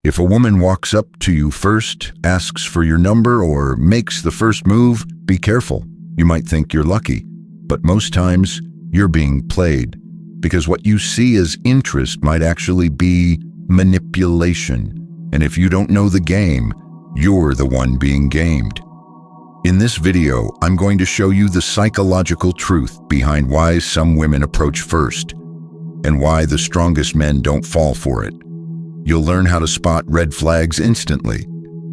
If a woman walks up to you first, asks for your number, or makes the first move, be careful. You might think you're lucky, but most times you're being played, because what you see as interest might actually be manipulation. And if you don't know the game, you're the one being gamed. In this video, I'm going to show you the psychological truth behind why some women approach first, and why the strongest men don't fall for it. You'll learn how to spot red flags instantly,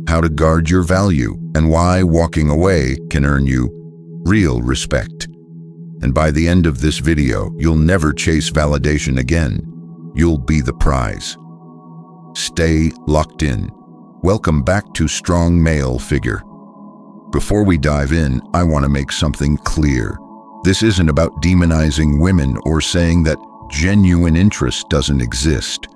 how to guard your value, and why walking away can earn you real respect. And by the end of this video, you'll never chase validation again. You'll be the prize. Stay locked in. Welcome back to Strong Male Figure. Before we dive in, I want to make something clear. This isn't about demonizing women or saying that genuine interest doesn't exist.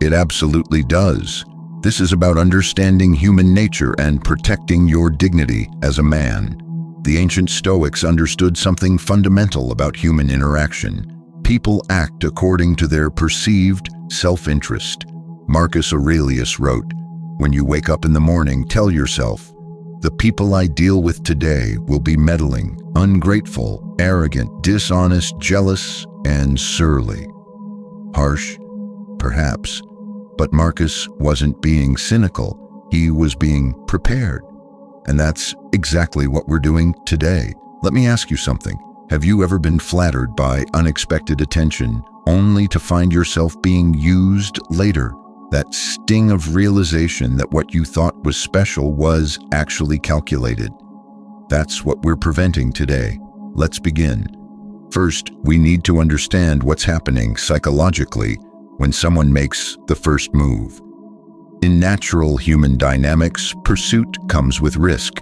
It absolutely does. This is about understanding human nature and protecting your dignity as a man. The ancient Stoics understood something fundamental about human interaction. People act according to their perceived self-interest. Marcus Aurelius wrote, "When you wake up in the morning, tell yourself, the people I deal with today will be meddling, ungrateful, arrogant, dishonest, jealous, and surly." Harsh, perhaps, but Marcus wasn't being cynical. He was being prepared. And that's exactly what we're doing today. Let me ask you something. Have you ever been flattered by unexpected attention only to find yourself being used later? That sting of realization that what you thought was special was actually calculated. That's what we're preventing today. Let's begin. First, we need to understand what's happening psychologically when someone makes the first move. In natural human dynamics, pursuit comes with risk.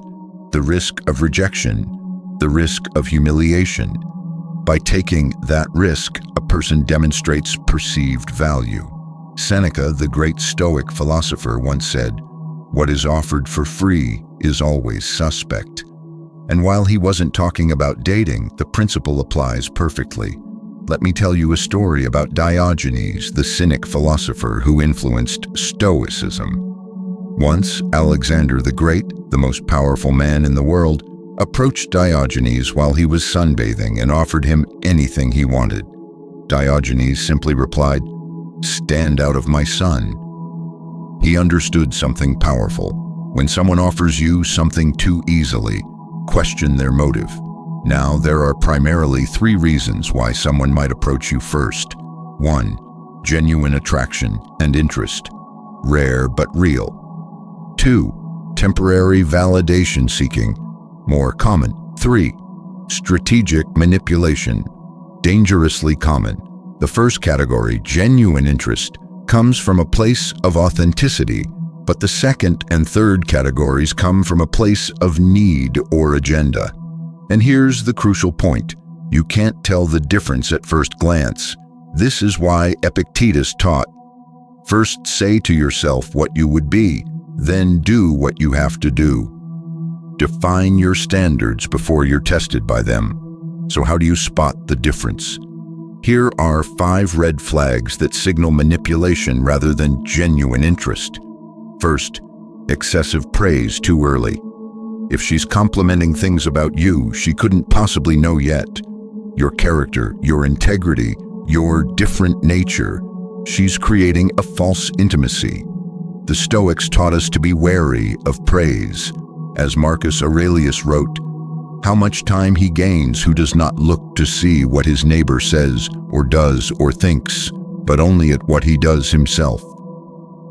The risk of rejection, the risk of humiliation. By taking that risk, a person demonstrates perceived value. Seneca, the great Stoic philosopher, once said, "What is offered for free is always suspect." And while he wasn't talking about dating, the principle applies perfectly. Let me tell you a story about Diogenes, the Cynic philosopher who influenced Stoicism. Once, Alexander the Great, the most powerful man in the world, approached Diogenes while he was sunbathing and offered him anything he wanted. Diogenes simply replied, "Stand out of my sun." He understood something powerful. When someone offers you something too easily, question their motive. Now, there are primarily three reasons why someone might approach you first. 1. Genuine attraction and interest, rare but real. 2. Temporary validation seeking, more common. 3. Strategic manipulation, dangerously common. The first category, genuine interest, comes from a place of authenticity, but the second and third categories come from a place of need or agenda. And here's the crucial point. You can't tell the difference at first glance. This is why Epictetus taught, first say to yourself what you would be, then do what you have to do. Define your standards before you're tested by them. So how do you spot the difference? Here are 5 red flags that signal manipulation rather than genuine interest. First, excessive praise too early. If she's complimenting things about you she couldn't possibly know yet, your character, your integrity, your different nature, she's creating a false intimacy. The Stoics taught us to be wary of praise. As Marcus Aurelius wrote, "How much time he gains who does not look to see what his neighbor says or does or thinks, but only at what he does himself."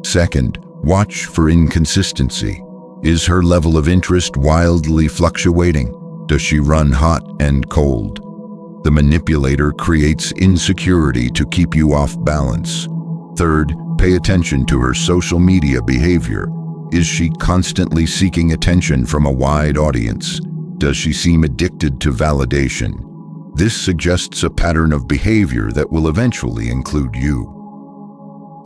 Second, watch for inconsistency. Is her level of interest wildly fluctuating? Does she run hot and cold? The manipulator creates insecurity to keep you off balance. Third, pay attention to her social media behavior. Is she constantly seeking attention from a wide audience? Does she seem addicted to validation? This suggests a pattern of behavior that will eventually include you.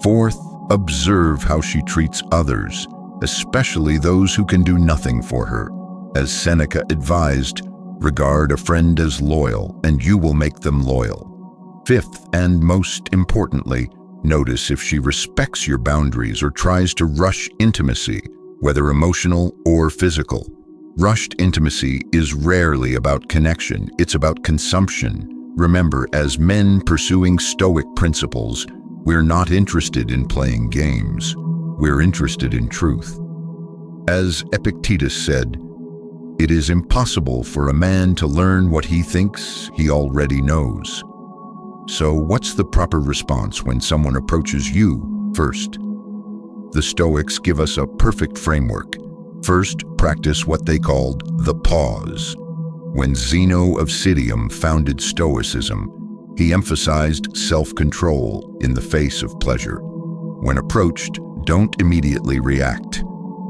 Fourth, observe how she treats others, especially those who can do nothing for her. As Seneca advised, regard a friend as loyal, and you will make them loyal. Fifth, and most importantly, Notice if she respects your boundaries or tries to rush intimacy, whether emotional or physical. Rushed intimacy is rarely about connection, it's about consumption. Remember, as men pursuing Stoic principles, we're not interested in playing games. We're interested in truth. As Epictetus said, "It is impossible for a man to learn what he thinks he already knows." So what's the proper response when someone approaches you first? The Stoics give us a perfect framework. First, practice what they called the pause. When Zeno of Citium founded Stoicism, he emphasized self-control in the face of pleasure. When approached, don't immediately react.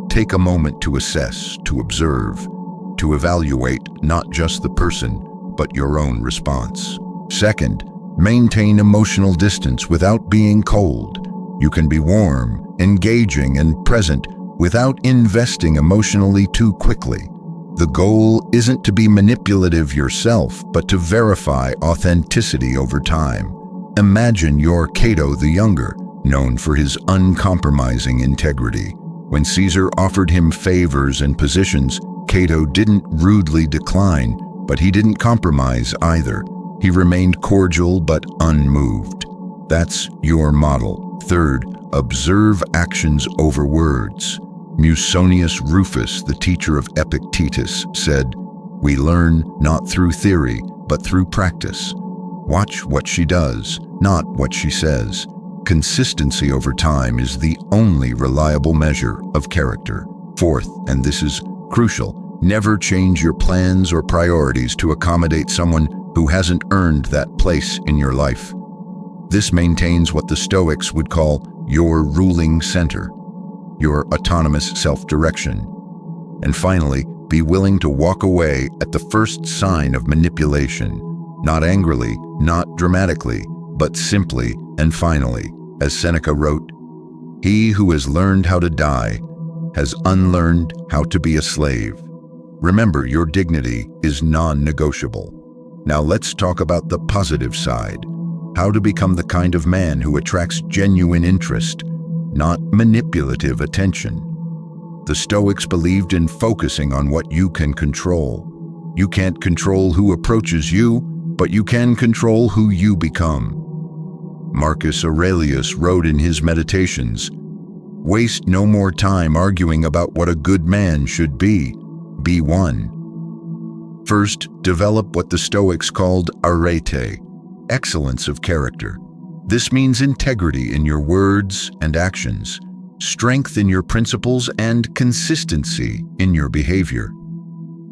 Take a moment to assess, to observe, to evaluate not just the person, but your own response. Second, maintain emotional distance without being cold. You can be warm, engaging, and present without investing emotionally too quickly. The goal isn't to be manipulative yourself, but to verify authenticity over time. Imagine you're Cato the Younger, known for his uncompromising integrity. When Caesar offered him favors and positions, Cato didn't rudely decline, but he didn't compromise either. He remained cordial but unmoved. That's your model. Third, observe actions over words. Musonius Rufus, the teacher of Epictetus, said, "We learn not through theory, but through practice." Watch what she does, not what she says. Consistency over time is the only reliable measure of character. Fourth, and this is crucial, never change your plans or priorities to accommodate someone who hasn't earned that place in your life. This maintains what the Stoics would call your ruling center, your autonomous self-direction. And finally, be willing to walk away at the first sign of manipulation, not angrily, not dramatically, but simply and finally. As Seneca wrote, "He who has learned how to die has unlearned how to be a slave." Remember, your dignity is non-negotiable. Now let's talk about the positive side. How to become the kind of man who attracts genuine interest, not manipulative attention. The Stoics believed in focusing on what you can control. You can't control who approaches you, but you can control who you become. Marcus Aurelius wrote in his Meditations, "Waste no more time arguing about what a good man should be. Be one." First, develop what the Stoics called arete, excellence of character. This means integrity in your words and actions, strength in your principles, and consistency in your behavior.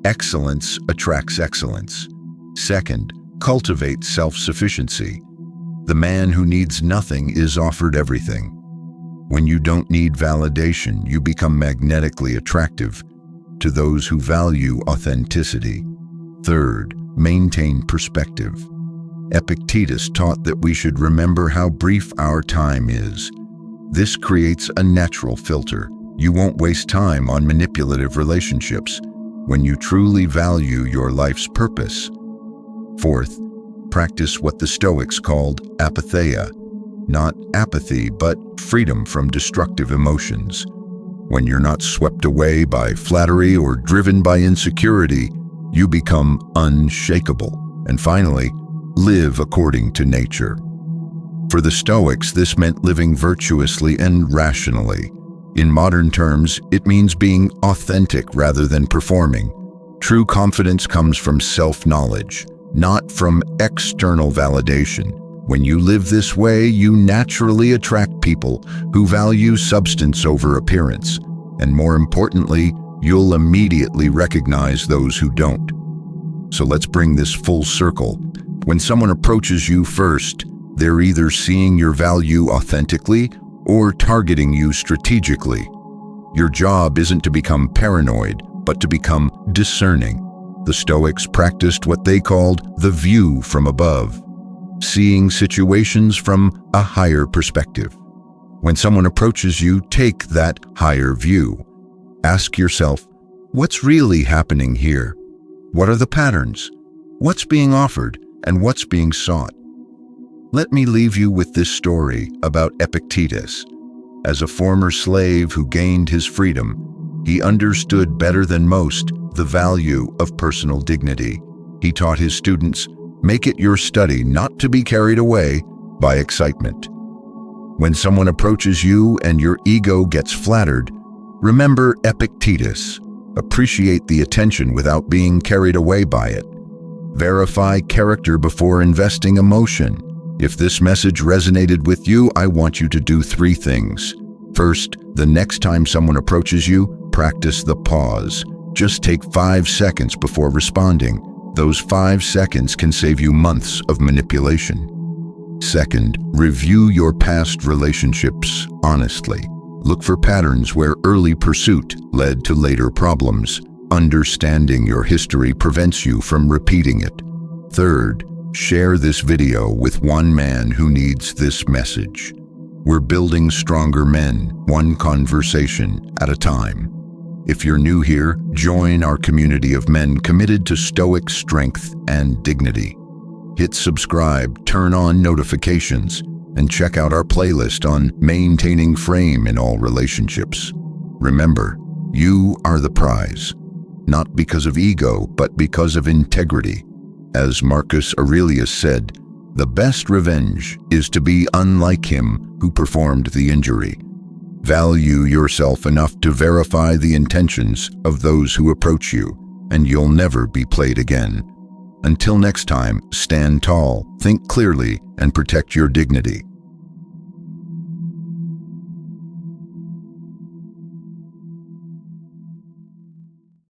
Excellence attracts excellence. Second, cultivate self-sufficiency. The man who needs nothing is offered everything. When you don't need validation, you become magnetically attractive to those who value authenticity. Third, maintain perspective. Epictetus taught that we should remember how brief our time is. This creates a natural filter. You won't waste time on manipulative relationships when you truly value your life's purpose. Fourth, practice what the Stoics called apatheia. Not apathy, but freedom from destructive emotions. When you're not swept away by flattery or driven by insecurity, you become unshakable. And finally, live according to nature. For the Stoics, this meant living virtuously and rationally. In modern terms, it means being authentic rather than performing. True confidence comes from self-knowledge, not from external validation. When you live this way, you naturally attract people who value substance over appearance. And more importantly, you'll immediately recognize those who don't. So let's bring this full circle. When someone approaches you first, they're either seeing your value authentically or targeting you strategically. Your job isn't to become paranoid, but to become discerning. The Stoics practiced what they called the view from above, seeing situations from a higher perspective. When someone approaches you, take that higher view. Ask yourself, what's really happening here? What are the patterns? What's being offered and what's being sought? Let me leave you with this story about Epictetus. As a former slave who gained his freedom, he understood better than most the value of personal dignity. He taught his students, make it your study not to be carried away by excitement. When someone approaches you and your ego gets flattered, remember Epictetus. Appreciate the attention without being carried away by it. Verify character before investing emotion. If this message resonated with you, I want you to do 3 things. First, the next time someone approaches you, practice the pause. Just take 5 seconds before responding. Those 5 seconds can save you months of manipulation. Second, review your past relationships honestly. Look for patterns where early pursuit led to later problems. Understanding your history prevents you from repeating it. Third, share this video with one man who needs this message. We're building stronger men, one conversation at a time. If you're new here, join our community of men committed to Stoic strength and dignity. Hit subscribe, turn on notifications, and check out our playlist on maintaining frame in all relationships. Remember, you are the prize, not because of ego, but because of integrity. As Marcus Aurelius said, the best revenge is to be unlike him who performed the injury. Value yourself enough to verify the intentions of those who approach you, and you'll never be played again. Until next time, stand tall, think clearly, and protect your dignity.